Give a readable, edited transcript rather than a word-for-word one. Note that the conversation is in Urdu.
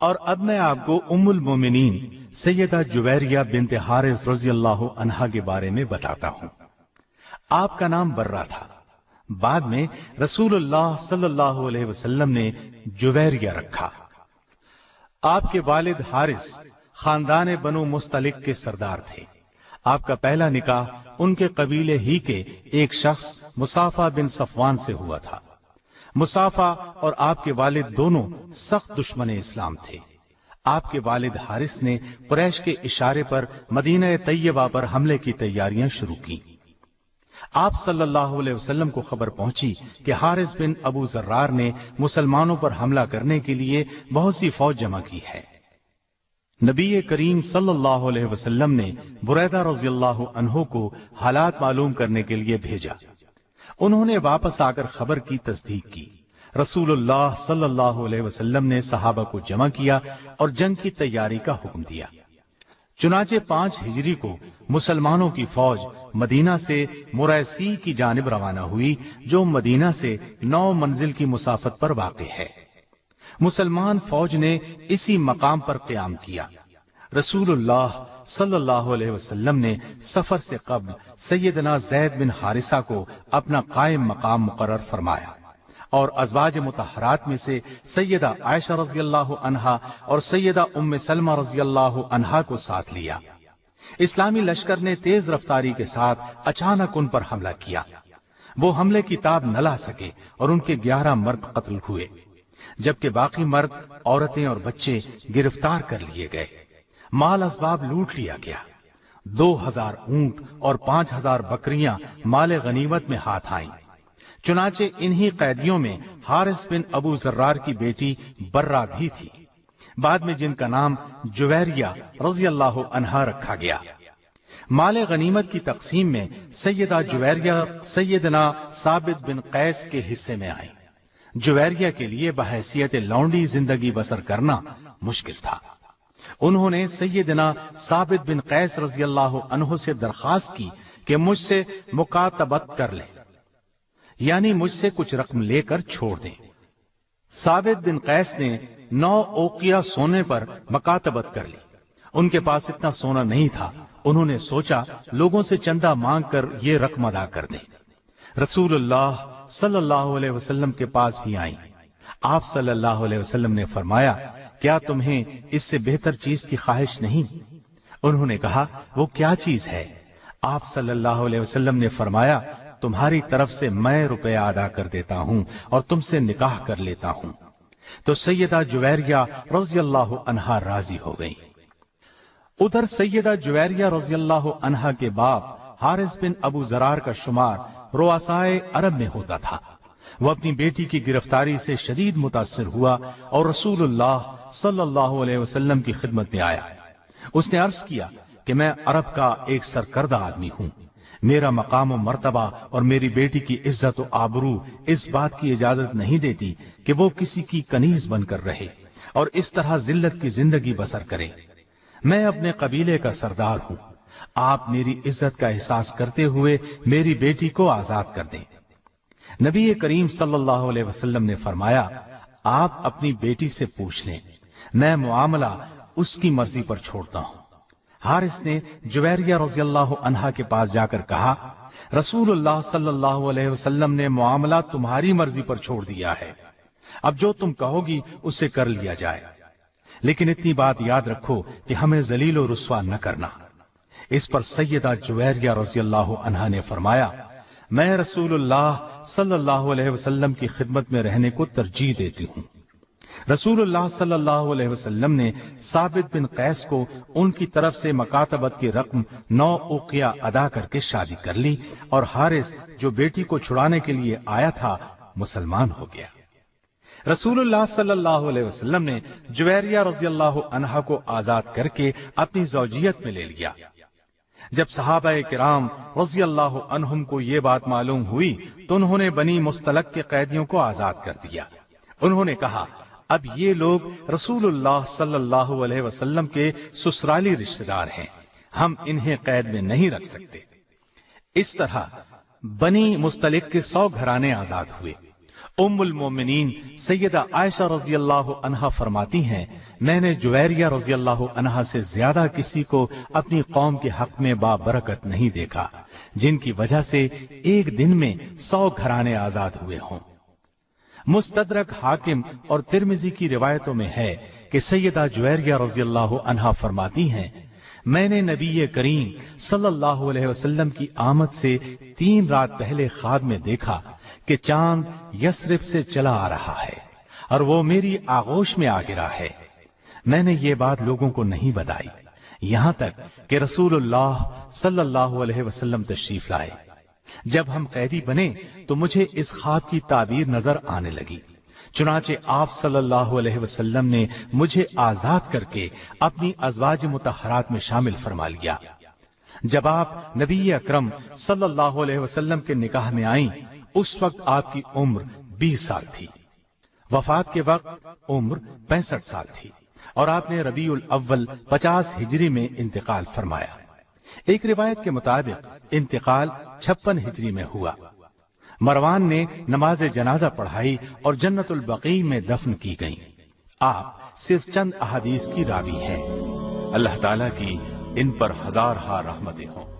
اور اب میں آپ کو ام المومنین سیدہ جویریہ بنت حارث رضی اللہ عنہا کے بارے میں بتاتا ہوں۔ آپ کا نام برہ تھا، بعد میں رسول اللہ صلی اللہ علیہ وسلم نے جویریہ رکھا۔ آپ کے والد حارث خاندان بنو مستلق کے سردار تھے۔ آپ کا پہلا نکاح ان کے قبیلے ہی کے ایک شخص مصافہ بن صفوان سے ہوا تھا۔ مصافہ اور آپ کے والد دونوں سخت دشمن اسلام تھے۔ آپ کے والد حارث نے قریش کے اشارے پر مدینہ طیبہ پر حملے کی تیاریاں شروع کی۔ آپ صلی اللہ علیہ وسلم کو خبر پہنچی کہ حارث بن ابو ذرار نے مسلمانوں پر حملہ کرنے کے لیے بہت سی فوج جمع کی ہے۔ نبی کریم صلی اللہ علیہ وسلم نے بریدہ رضی اللہ عنہ کو حالات معلوم کرنے کے لیے بھیجا۔ انہوں نے واپس آ کر خبر کی تصدیق کی۔ رسول اللہ صلی اللہ علیہ وسلم نے صحابہ کو جمع کیا اور جنگ کی تیاری کا حکم دیا۔ چنانچہ 5 ہجری کو مسلمانوں کی فوج مدینہ سے مریسی کی جانب روانہ ہوئی، جو مدینہ سے 9 منزل کی مسافت پر واقع ہے۔ مسلمان فوج نے اسی مقام پر قیام کیا۔ رسول اللہ صلی اللہ علیہ وسلم نے سفر سے قبل سیدنا زید بن حارثہ کو اپنا قائم مقام مقرر فرمایا اور ازواج مطہرات میں سے سیدہ عائشہ رضی اللہ عنہا اور سیدہ ام سلمہ رضی اللہ عنہا کو ساتھ لیا۔ اسلامی لشکر نے تیز رفتاری کے ساتھ اچانک ان پر حملہ کیا۔ وہ حملے کی تاب نہ لا سکے اور ان کے 11 مرد قتل ہوئے، جبکہ باقی مرد، عورتیں اور بچے گرفتار کر لیے گئے۔ مال اسباب لوٹ لیا گیا۔ 2000 اونٹ اور 5000 بکریاں مال غنیمت میں ہاتھ آئیں۔ چنانچہ انہی قیدیوں میں حارث بن ابو ذرار کی بیٹی برہ بھی تھی، بعد میں جن کا نام جویریہ رضی اللہ عنہا رکھا گیا۔ مال غنیمت کی تقسیم میں سیدہ جویریہ سیدنا ثابت بن قیس کے حصے میں آئی۔ جویریہ کے لیے بحیثیت لونڈی زندگی بسر کرنا مشکل تھا۔ انہوں نے سیدنا ثابت بن قیس رضی اللہ عنہ سے درخواست کی کہ مجھ سے مکاتبت کر لیں، یعنی مجھ سے کچھ رقم لے کر چھوڑ دیں۔ ثابت بن قیس نے 9 اوقیہ سونے پر مکاتبت کر لی۔ ان کے پاس اتنا سونا نہیں تھا۔ انہوں نے سوچا لوگوں سے چندہ مانگ کر یہ رقم ادا کر دیں۔ رسول اللہ صلی اللہ علیہ وسلم کے پاس بھی آئیں۔ آپ صلی اللہ علیہ وسلم نے فرمایا، کیا تمہیں اس سے بہتر چیز کی خواہش نہیں؟ انہوں نے کہا، وہ کیا چیز ہے؟ آپ صلی اللہ علیہ وسلم نے فرمایا، تمہاری طرف سے میں روپیہ ادا کر دیتا ہوں اور تم سے نکاح کر لیتا ہوں۔ تو سیدہ جویریہ رضی اللہ عنہا راضی ہو گئی۔ ادھر سیدہ جویریہ رضی اللہ عنہا کے باپ حارث بن ابو ذرار کا شمار رؤسائے عرب میں ہوتا تھا۔ وہ اپنی بیٹی کی گرفتاری سے شدید متاثر ہوا اور رسول اللہ صلی اللہ علیہ وسلم کی خدمت میں آیا۔ اس نے عرض کیا کہ میں عرب کا ایک سرکردہ آدمی ہوں۔ میرا مقام و مرتبہ اور میری بیٹی کی عزت و آبرو اس بات کی اجازت نہیں دیتی کہ وہ کسی کی کنیز بن کر رہے اور اس طرح ذلت کی زندگی بسر کرے۔ میں اپنے قبیلے کا سردار ہوں۔ آپ میری عزت کا احساس کرتے ہوئے میری بیٹی کو آزاد کر دیں۔ نبی کریم صلی اللہ علیہ وسلم نے فرمایا، آپ اپنی بیٹی سے پوچھ لیں، میں معاملہ اس کی مرضی پر چھوڑتا ہوں۔ حارث نے جویریہ رضی اللہ عنہا کے پاس جا کر کہا، رسول اللہ صلی اللہ علیہ وسلم نے معاملہ تمہاری مرضی پر چھوڑ دیا ہے، اب جو تم کہو گی اسے کر لیا جائے، لیکن اتنی بات یاد رکھو کہ ہمیں ذلیل و رسوا نہ کرنا۔ اس پر سیدہ جویریہ رضی اللہ عنہا نے فرمایا، میں رسول اللہ صلی اللہ علیہ وسلم کی خدمت میں رہنے کو ترجیح دیتی ہوں۔ رسول اللہ صلی اللہ علیہ وسلم نے ثابت بن قیس کو ان کی طرف سے مکاتبت کی رقم 9 اوقیہ ادا کر کے شادی کر لی اور حارث جو بیٹی کو چھڑانے کے لیے آیا تھا مسلمان ہو گیا۔ رسول اللہ صلی اللہ علیہ وسلم نے جویریہ رضی اللہ عنہا کو آزاد کر کے اپنی زوجیت میں لے لیا۔ جب صحابہ کرام رضی اللہ عنہم کو یہ بات معلوم ہوئی تو انہوں نے بنی مستلق کے قیدیوں کو آزاد کر دیا۔ انہوں نے کہا، اب یہ لوگ رسول اللہ صلی اللہ علیہ وسلم کے سسرالی رشتہ دار ہیں، ہم انہیں قید میں نہیں رکھ سکتے۔ اس طرح بنی مستلق کے 100 گھرانے آزاد ہوئے ام المومنین سیدہ عائشہ رضی اللہ عنہا فرماتی ہیں، میں نے جویریہ رضی اللہ عنہا سے زیادہ کسی کو اپنی قوم کے حق میں بابرکت نہیں دیکھا، جن کی وجہ سے ایک دن میں 100 گھرانے آزاد ہوئے ہوں۔ مستدرک حاکم اور ترمذی کی روایتوں میں ہے کہ سیدہ جویریہ رضی اللہ عنہا فرماتی ہیں، میں نے نبی کریم صلی اللہ علیہ وسلم کی آمد سے 3 رات پہلے خواب میں دیکھا کہ چاند یثرب سے چلا آ رہا ہے اور وہ میری آغوش میں آ گرا ہے۔ میں نے یہ بات لوگوں کو نہیں بتائی، یہاں تک کہ رسول اللہ صلی اللہ علیہ وسلم تشریف لائے۔ جب ہم قیدی بنے تو مجھے اس خواب کی تعبیر نظر آنے لگی، چنانچہ آپ صلی اللہ علیہ وسلم نے مجھے آزاد کر کے اپنی ازواج مطہرات میں شامل فرما لیا۔ جب آپ نبی اکرم صلی اللہ علیہ وسلم کے نکاح میں آئیں، اس وقت آپ کی عمر 20 سال تھی۔ وفات کے وقت عمر 65 سال تھی اور آپ نے ربیع الاول 50 ہجری میں انتقال فرمایا۔ ایک روایت کے مطابق انتقال 56 ہجری میں ہوا۔ مروان نے نماز جنازہ پڑھائی اور جنت البقیع میں دفن کی گئیں۔ آپ صرف چند احادیث کی راوی ہیں۔ اللہ تعالیٰ کی ان پر ہزارہا رحمتیں ہوں۔